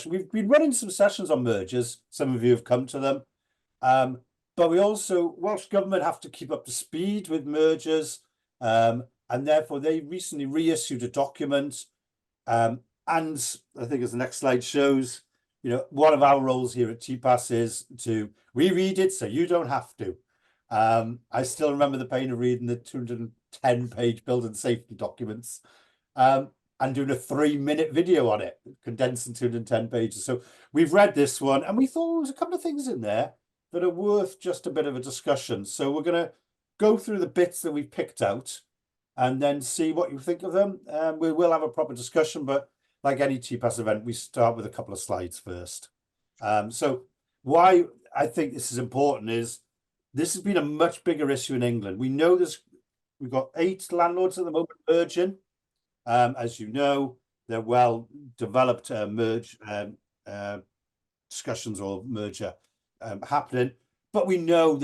session. We've been running some sessions on mergers. Some of you have come to them. But we also, Welsh Government have to keep up to speed with mergers. And therefore, they recently reissued a document. And I think as the next slide shows, one of our roles here at TPAS is to reread it so you don't have to. I still remember the pain of reading the 210-page building safety documents and doing a 3-minute video on it, condensing 210 pages. So we've read this one and we thought there was a couple of things in there that are worth just a bit of a discussion. So we're going to go through the bits that we've picked out and then see what you think of them. We will have a proper discussion, but like any TPAS event, we start with a couple of slides first. So why I think this is important is this has been a much bigger issue in England. We know we've got 8 landlords at the moment merging. As you know, they're well developed discussions or merger happening. But we know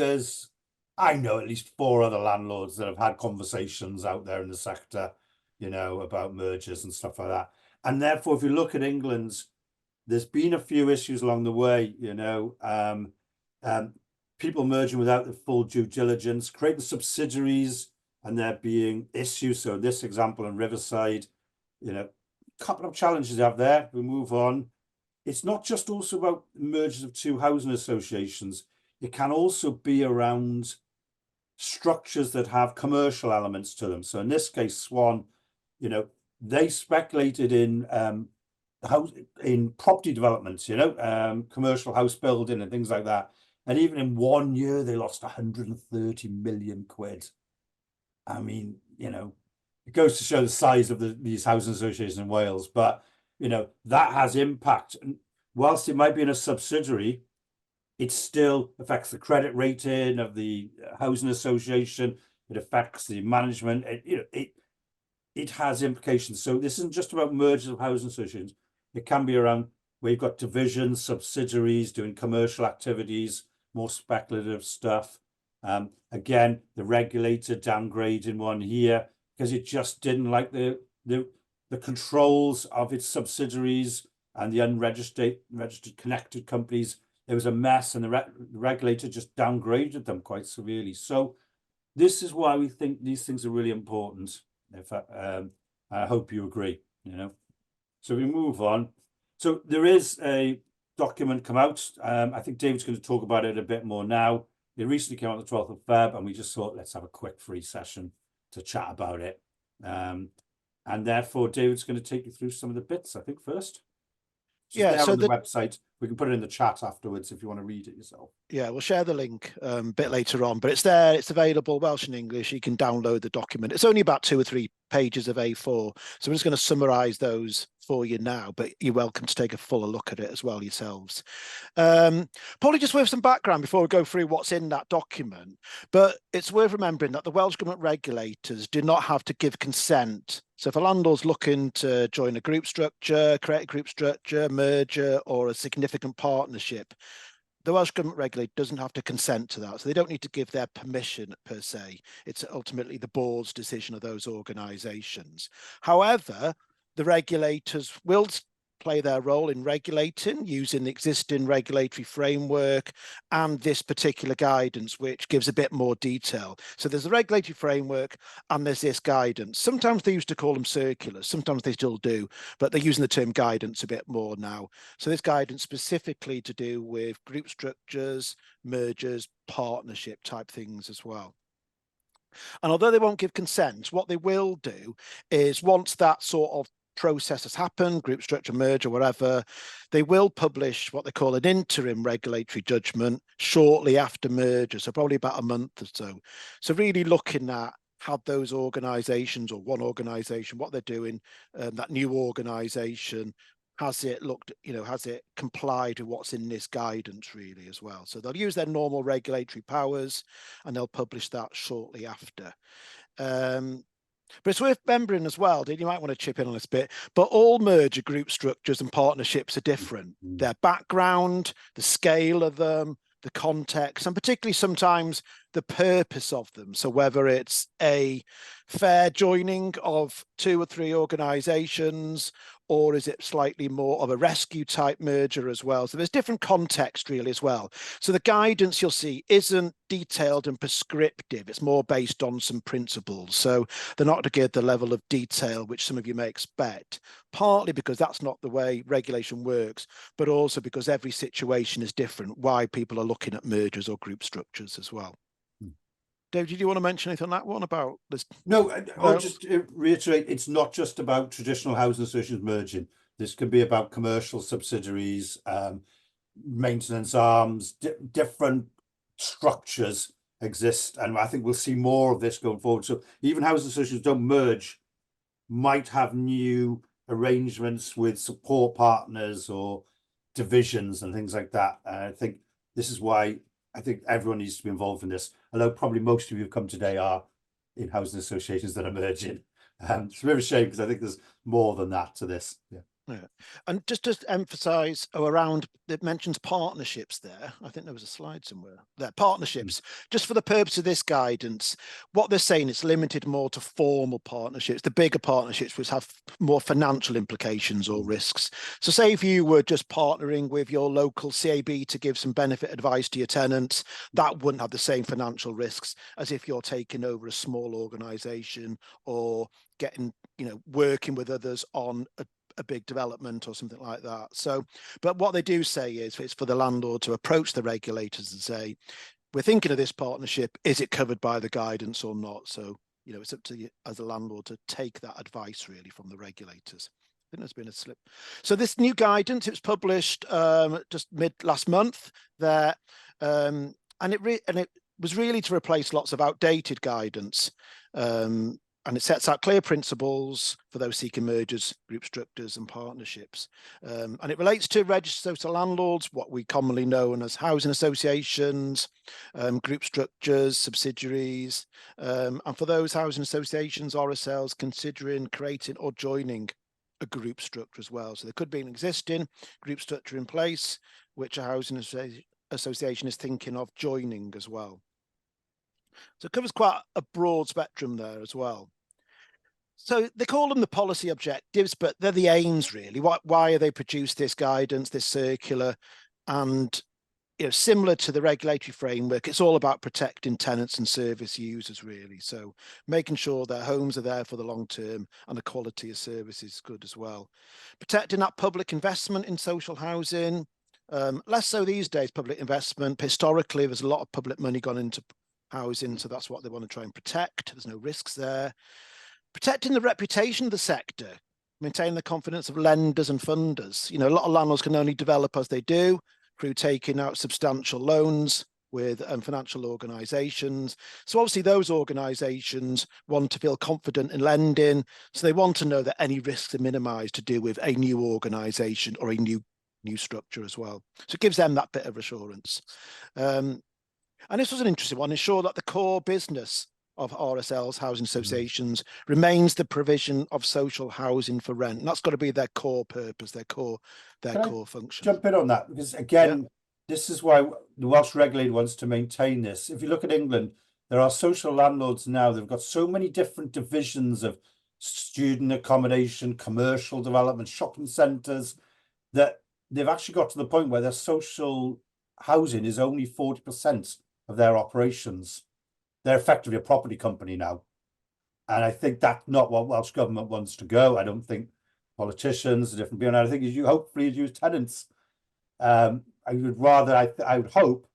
I know at least 4 other landlords that have had conversations out there in the sector, about mergers and stuff like that. And therefore, if you look at England, there's been a few issues along the way, people merging without the full due diligence, creating subsidiaries, and there being issues. So this example in Riverside, a couple of challenges you have there. We move on. It's not just also about mergers of 2 housing associations. It can also be around structures that have commercial elements to them. So in this case, Swan, they speculated in property developments, commercial house building and things like that. And even in 1 year, they lost 130 million quid. I mean, it goes to show the size of these housing associations in Wales, but, that has impact. And whilst it might be in a subsidiary, it still affects the credit rating of the housing association. It affects the management. It has implications. So this isn't just about mergers of housing associations. It can be around where you've got divisions, subsidiaries doing commercial activities, more speculative stuff. Again, the regulator downgrading one here because it just didn't like the controls of its subsidiaries and the unregistered connected companies. There was a mess, and the regulator just downgraded them quite severely. So this is why we think these things are really important. I hope you agree. So we move on. So there is a document come out. I think David's going to talk about it a bit more now. It recently came out on the 12th of Feb, and we just thought, let's have a quick free session to chat about it. And therefore, David's going to take you through some of the bits, I think, first. So on the website. We can put it in the chat afterwards if you want to read it yourself. Yeah, we'll share the link a bit later on, but it's there. It's available, Welsh and English. You can download the document. It's only about 2 or 3 pages of A4. So we're just going to summarise those for you now, but you're welcome to take a fuller look at it as well yourselves. Probably just worth some background before we go through what's in that document, but it's worth remembering that the Welsh Government regulators do not have to give consent. So if a landlord's looking to join a group structure, create a group structure, merger, or a significant partnership, the Welsh Government regulator doesn't have to consent to that. So they don't need to give their permission per se. It's ultimately the board's decision of those organisations. However, the regulators will play their role in regulating using the existing regulatory framework and this particular guidance, which gives a bit more detail. So there's the regulatory framework and there's this guidance. Sometimes they used to call them circulars, sometimes they still do, but they're using the term guidance a bit more now. So this guidance specifically to do with group structures, mergers, partnership type things as well. And although they won't give consent, what they will do is once that sort of process has happened, group structure, merger, whatever, they will publish what they call an interim regulatory judgment shortly after merger, so probably about a month or so. So really looking at how those organisations or one organisation, what they're doing, that new organisation, has it looked, has it complied with what's in this guidance really as well. So they'll use their normal regulatory powers and they'll publish that shortly after. But it's worth remembering as well, you might want to chip in on this bit, but all merger group structures and partnerships are different. Their background, the scale of them, the context, and particularly sometimes the purpose of them. So whether it's a fair joining of 2 or 3 organisations or is it slightly more of a rescue type merger as well? So there's different context really as well. So the guidance you'll see isn't detailed and prescriptive. It's more based on some principles. So they're not to give the level of detail which some of you may expect, partly because that's not the way regulation works, but also because every situation is different, why people are looking at mergers or group structures as well. Dave, did you want to mention anything on that one about this? No, I'll just reiterate, it's not just about traditional housing associations merging. This could be about commercial subsidiaries, maintenance arms, different structures exist. And I think we'll see more of this going forward. So even housing associations don't merge, might have new arrangements with support partners or divisions and things like that. And I think this is why I think everyone needs to be involved in this, although probably most of you who've come today are in housing associations that are merging. It's a bit of a shame because I think there's more than that to this. Yeah. Yeah. And just to emphasize around, it mentions partnerships there. I think there was a slide somewhere there. Partnerships, just for the purpose of this guidance, what they're saying is limited more to formal partnerships, the bigger partnerships which have more financial implications or risks. So say if you were just partnering with your local CAB to give some benefit advice to your tenants, that wouldn't have the same financial risks as if you're taking over a small organization or getting, working with others on a big development or something like that. So, but what they do say is it's for the landlord to approach the regulators and say, we're thinking of this partnership, is it covered by the guidance or not? So, it's up to you as a landlord to take that advice really from the regulators. I think there's been a slip. So this new guidance, it was published just mid last month there, and it was really to replace lots of outdated guidance. And it sets out clear principles for those seeking mergers, group structures and partnerships. And it relates to registered social landlords, what we commonly know as housing associations, group structures, subsidiaries. And for those housing associations, RSLs considering creating or joining a group structure as well. So there could be an existing group structure in place, which a housing association is thinking of joining as well. So it covers quite a broad spectrum there as well. So they call them the policy objectives, but they're the aims really. Why are they produced this guidance, this circular? And similar to the regulatory framework, it's all about protecting tenants and service users really. So making sure their homes are there for the long term and the quality of service is good as well. Protecting that public investment in social housing. Less so these days, public investment. Historically, there's a lot of public money gone into housing, so that's what they want to try and protect. There's no risks there. Protecting the reputation of the sector, maintain the confidence of lenders and funders. A lot of landlords can only develop as they do through taking out substantial loans with financial organisations. So obviously those organisations want to feel confident in lending, so they want to know that any risks are minimised to do with a new organisation or a new structure as well. So it gives them that bit of assurance. And this was an interesting one, ensure that the core business of RSLs, housing associations, remains the provision of social housing for rent. And that's got to be their core purpose, their core function. Jump in on that, because again, this is why the Welsh regulator wants to maintain this. If you look at England, there are social landlords now, they've got so many different divisions of student accommodation, commercial development, shopping centres, that they've actually got to the point where their social housing is only 40% of their operations. They're effectively a property company now. And I think that's not what Welsh government wants to go. I don't think politicians, different people, I think you hopefully use tenants. I would rather, I would hope,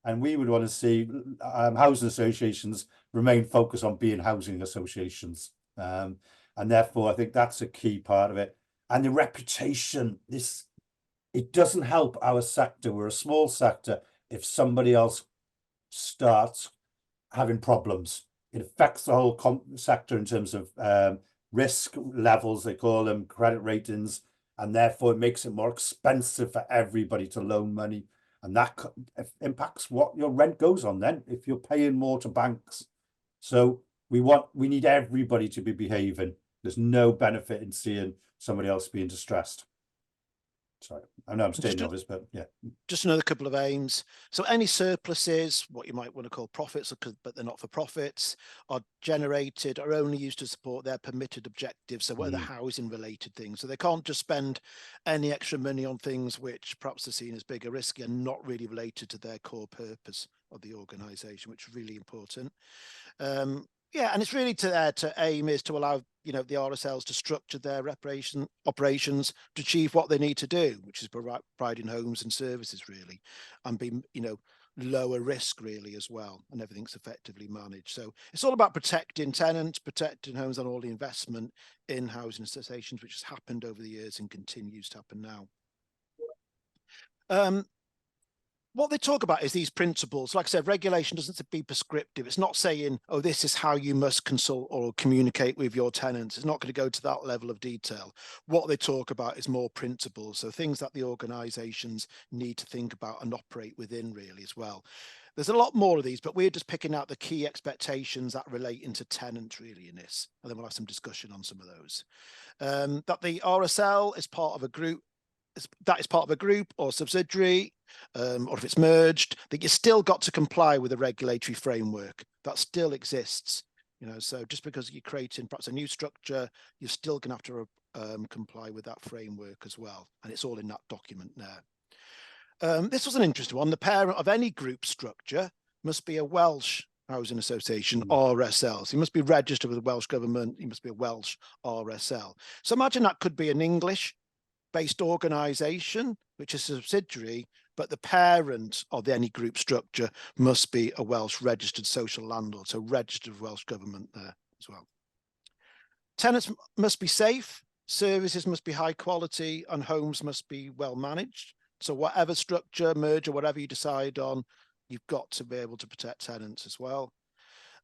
and we would want to see housing associations remain focused on being housing associations. And therefore, I think that's a key part of it. And the reputation, it doesn't help our sector. We're a small sector. If somebody else starts having problems, it affects the whole sector in terms of risk levels, they call them, credit ratings, and therefore it makes it more expensive for everybody to loan money, and that impacts what your rent goes on then if you're paying more to banks. So we need everybody to be behaving. There's no benefit in seeing somebody else being distressed. Sorry, I know I'm stating Just, obvious, but yeah. just another couple of aims. So any surpluses, what you might want to call profits, but they're not for profits, are generated, are only used to support their permitted objectives. So what are the housing related things? So they can't just spend any extra money on things which perhaps are seen as big or risky and not really related to their core purpose of the organisation, which is really important. Yeah, and it's really to aim is to allow the RSLs to structure their operations to achieve what they need to do, which is providing homes and services really, and be lower risk really as well, and everything's effectively managed. So it's all about protecting tenants, protecting homes, and all the investment in housing associations, which has happened over the years and continues to happen now. What they talk about is these principles. Like I said, regulation doesn't be prescriptive. It's not saying, oh, this is how you must consult or communicate with your tenants. It's not going to go to that level of detail. What they talk about is more principles. So things that the organizations need to think about and operate within really as well. There's a lot more of these, but we're just picking out the key expectations that relate into tenants really in this. And then we'll have some discussion on some of those. That the RSL is part of a group, that is part of a group or subsidiary, or if it's merged, that you still got to comply with a regulatory framework that still exists. So just because you're creating perhaps a new structure, you're still going to have to comply with that framework as well. And it's all in that document there. This was an interesting one. The parent of any group structure must be a Welsh housing association, RSL. So you must be registered with the Welsh government. You must be a Welsh RSL. So imagine that could be an English-based organisation, which is a subsidiary, but the parent of any group structure must be a Welsh registered social landlord, so registered with Welsh government there as well. Tenants must be safe, services must be high quality, and homes must be well managed. So whatever structure, merger, whatever you decide on, you've got to be able to protect tenants as well.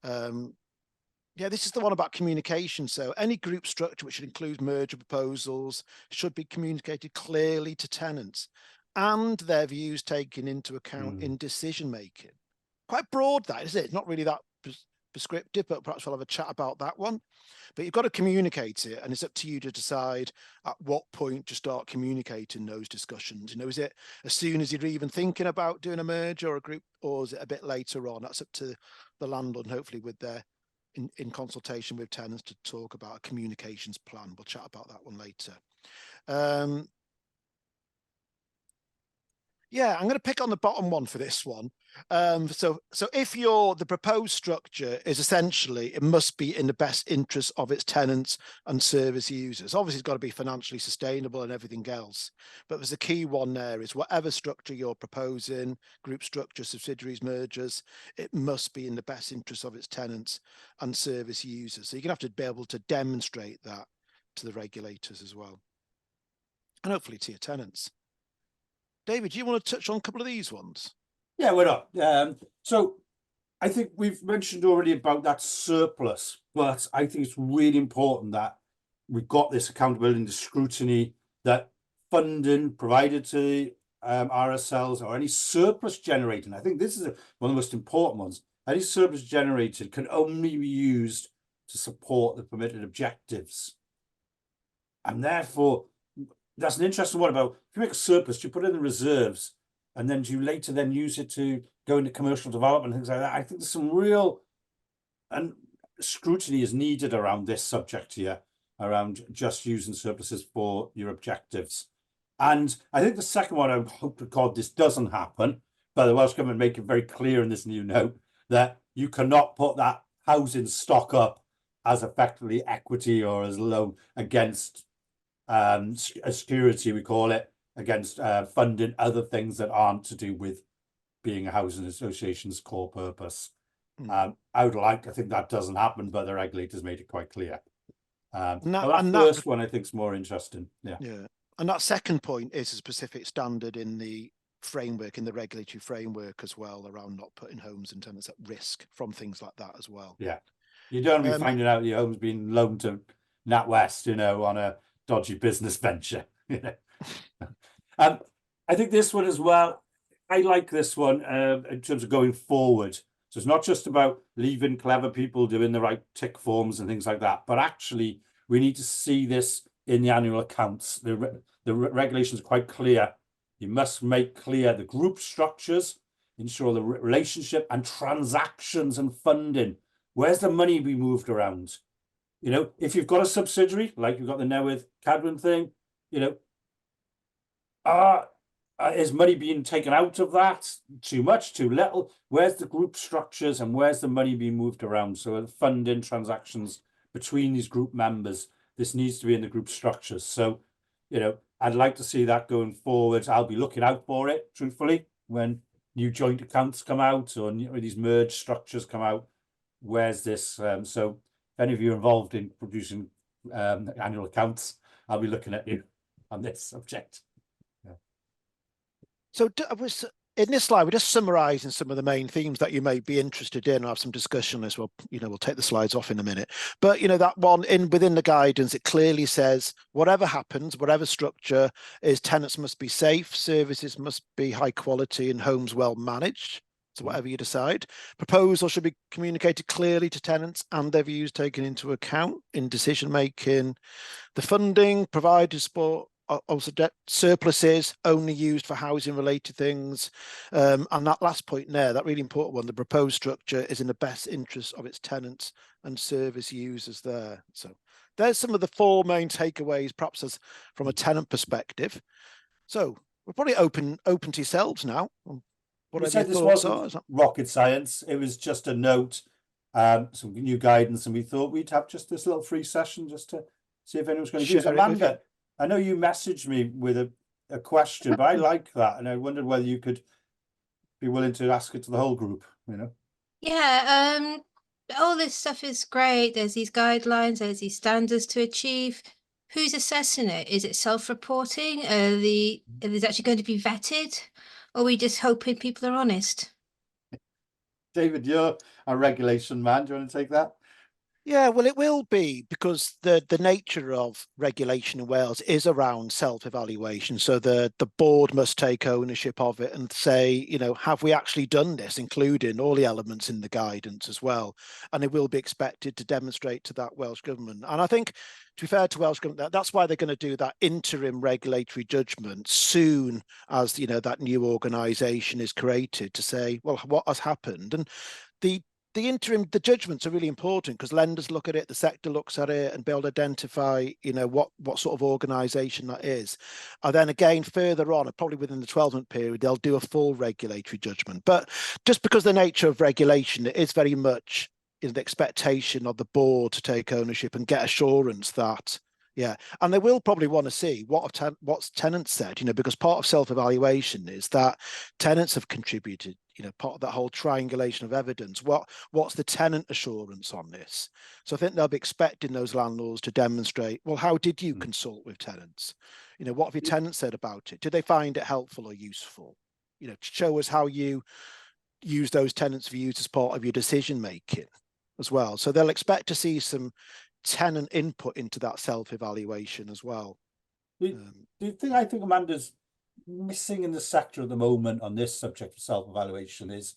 Yeah, this is the one about communication. So any group structure which includes merger proposals should be communicated clearly to tenants and their views taken into account in decision making. Quite broad, that is it. It's not really that prescriptive, but perhaps we'll have a chat about that one. But you've got to communicate it, and it's up to you to decide at what point to start communicating those discussions. Is it as soon as you're even thinking about doing a merger or a group, or is it a bit later on? That's up to the landlord, and hopefully with their in consultation with tenants to talk about a communications plan. We'll chat about that one later. Yeah, I'm going to pick on the bottom one for this one. So if the proposed structure is essentially, it must be in the best interest of its tenants and service users. Obviously, it's got to be financially sustainable and everything else. But there's a key one there is whatever structure you're proposing, group structure, subsidiaries, mergers, it must be in the best interest of its tenants and service users. So you're going to have to be able to demonstrate that to the regulators as well. And hopefully to your tenants. David, do you want to touch on a couple of these ones? Yeah, why not? So I think we've mentioned already about that surplus, but I think it's really important that we've got this accountability and the scrutiny that funding provided to the RSLs or any surplus generated. I think this is one of the most important ones. Any surplus generated can only be used to support the permitted objectives. And therefore, that's an interesting one about if you make a surplus, you put it in the reserves, and then you later then use it to go into commercial development and things like that. I think there's some real scrutiny is needed around this subject here, around just using surpluses for your objectives. And I think the second one, I hope to God this doesn't happen, but the Welsh Government make it very clear in this new note that you cannot put that housing stock up as effectively equity or as loan against a security, we call it, against funding other things that aren't to do with being a housing association's core purpose. I think that doesn't happen, but the regulators made it quite clear. That first one I think is more interesting. Yeah. And that second point is a specific standard in the framework, in the regulatory framework as well, around not putting homes and tenants at risk from things like that as well. Yeah. You don't be finding out your home's being loaned to NatWest, on a dodgy business venture. I think this one as well, I like this one in terms of going forward. So it's not just about leaving clever people doing the right tick forms and things like that, but actually we need to see this in the annual accounts. The regulations are quite clear. You must make clear the group structures, ensure the relationship and transactions and funding. Where's the money be moved around? You know, if you've got a subsidiary, like you've got the Newydd Cadwyn thing, you know, is money being taken out of that? Too much, too little? Where's the group structures and where's the money being moved around? So the funding transactions between these group members, this needs to be in the group structures. So, you know, I'd like to see that going forward. I'll be looking out for it, truthfully, when new joint accounts come out or these merged structures come out. Where's this? So if any of you are involved in producing annual accounts, I'll be looking at you on this subject. So in this slide, we're just summarising some of the main themes that you may be interested in. I'll have some discussion as well. You know, we'll take the slides off in a minute. But, you know, that one within the guidance, it clearly says whatever happens, whatever structure is, tenants must be safe, services must be high quality and homes well managed. So whatever you decide, proposal should be communicated clearly to tenants and their views taken into account in decision making. The funding provided support, also debt surpluses only used for housing related things, and that last point there, that really important one, the proposed structure is in the best interest of its tenants and service users there. So there's some of the four main takeaways, perhaps as from a tenant perspective. So we're probably open to yourselves now. We said this wasn't rocket science. It was just a note, some new guidance, and we thought we'd have just this little free session just to see if anyone's going to use it. Amanda, I know you messaged me with a question, but I like that, and I wondered whether you could be willing to ask it to the whole group, you know? Yeah, all this stuff is great. There's these guidelines, there's these standards to achieve. Who's assessing it? Is it self-reporting? Is it actually going to be vetted? Or are we just hoping people are honest? David, you're a regulation man. Do you want to take that? Yeah, well, it will be, because the nature of regulation in Wales is around self-evaluation. So the board must take ownership of it and say, you know, have we actually done this, including all the elements in the guidance as well? And it will be expected to demonstrate to that Welsh government. And I think, to be fair to Welsh government, that's why they're going to do that interim regulatory judgment soon as, you know, that new organisation is created, to say, well, what has happened? And the judgments are really important, because lenders look at it, the sector looks at it, and be able to identify, you know, what sort of organisation that is. And then again, further on, probably within the 12-month period, they'll do a full regulatory judgment. But just because the nature of regulation, it is very much in the expectation of the board to take ownership and get assurance that, yeah, and they will probably want to see what's tenants said, you know, because part of self-evaluation is that tenants have contributed, you know, part of that whole triangulation of evidence. What's the tenant assurance on this? So I think they'll be expecting those landlords to demonstrate, well, how did you consult with tenants? You know, what have your tenants said about it? Did they find it helpful or useful? You know, show us how you use those tenants' views as part of your decision making as well. So they'll expect to see some tenant input into that self-evaluation as well. Do you think, I think Amanda's missing in the sector at the moment on this subject of self-evaluation is,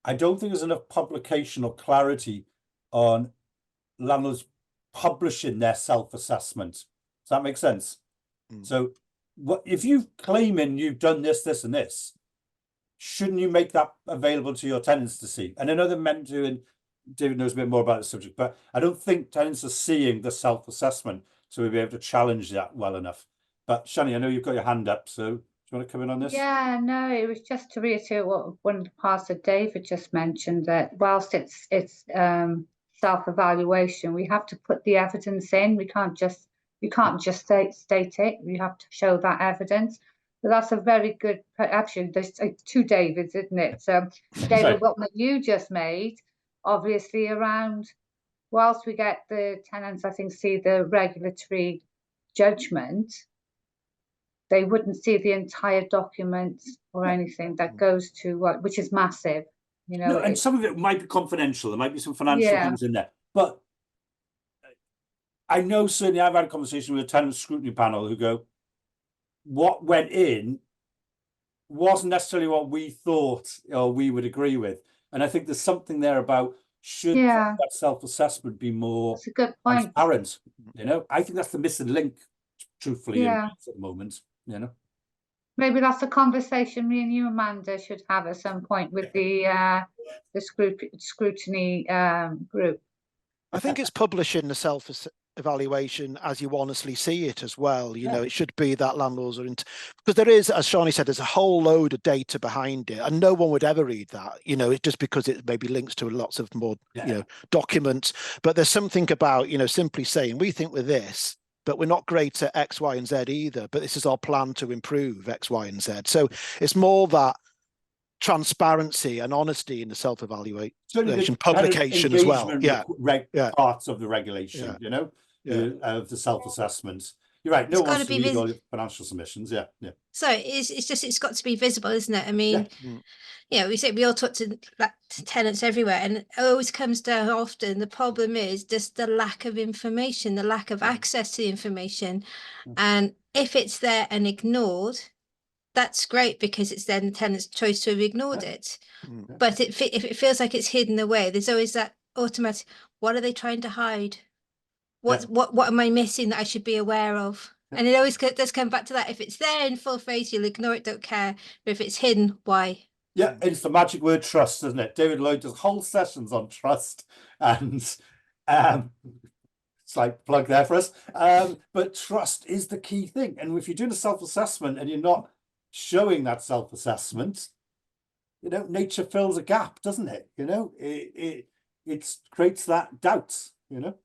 I don't think there's enough publication or clarity on landlords publishing their self-assessment. Does that make sense? So what if you claiming you've done this, this, and this, shouldn't you make that available to your tenants to see? And I know they're meant to, and David knows a bit more about the subject, but I don't think tenants are seeing the self-assessment, so we'll be able to challenge that well enough. But Shani, I know you've got your hand up, so do you want to come in on this? Yeah, no, it was just to reiterate what one of the parts that David just mentioned, that whilst it's self-evaluation, we have to put the evidence in. We can't just state it. We have to show that evidence. So that's a very good, actually, there's two Davids, isn't it? So David, what you just made, obviously around, whilst we get the tenants, I think, see the regulatory judgment, they wouldn't see the entire document or anything that goes to what, which is massive, you know. No, and some of it might be confidential. There might be some financial things in there, but I know certainly I've had a conversation with a tenant scrutiny panel who go, what went in wasn't necessarily what we thought or we would agree with. And I think there's something there about should Yeah. that self-assessment be more That's a good point. transparent? You know, I think that's the missing link, truthfully, in Yeah. at the moment. You know, Maybe that's a conversation me and you, Amanda, should have at some point with the scrutiny group. I think it's publishing the self-evaluation as you honestly see it as well. You know, it should be that landlords are because there is, as Shawnee said, there's a whole load of data behind it, and no one would ever read that. You know, just because it maybe links to lots of more, you know, documents. But there's something about, you know, simply saying we think we're this, but we're not great at X, Y, and Z either. But this is our plan to improve X, Y, and Z. So it's more that transparency and honesty in the self-evaluation publication as well. Parts of the regulation, you know, of the self-assessment. You're right. No one wants to read all your financial submissions. So it's got to be visible, isn't it? I mean, you know, we all talk to tenants everywhere, and it always comes down often. The problem is just the lack of information, the lack of access to the information. And if it's there and ignored, that's great because it's then the tenant's choice to have ignored it. But if it feels like it's hidden away, there's always that automatic, what are they trying to hide? What am I missing that I should be aware of? And it always does come back to that. If it's there in full face, you'll ignore it, don't care. But if it's hidden, why? Yeah, it's the magic word trust, isn't it? David Lloyd does whole sessions on trust, and it's like plug there for us. But trust is the key thing. And if you're doing a self-assessment and you're not showing that self-assessment, you know, nature fills a gap, doesn't it? You know, it creates that doubt, you know.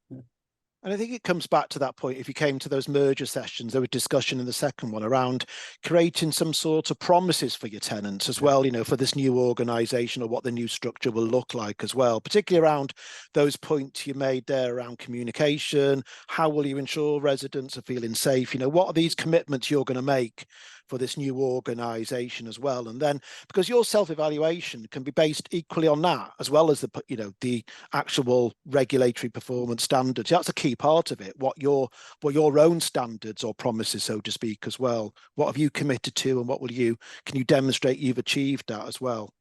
And I think it comes back to that point. If you came to those merger sessions, there was discussion in the second one around creating some sort of promises for your tenants as well, you know, for this new organisation or what the new structure will look like as well, particularly around those points you made there around communication. How will you ensure residents are feeling safe? You know, what are these commitments you're going to make for this new organisation as well? And then because your self-evaluation can be based equally on that, as well as the, you know, the actual regulatory performance standards. That's a key part of it. What your own standards or promises, so to speak, as well. What have you committed to, and what can you demonstrate you've achieved that as well?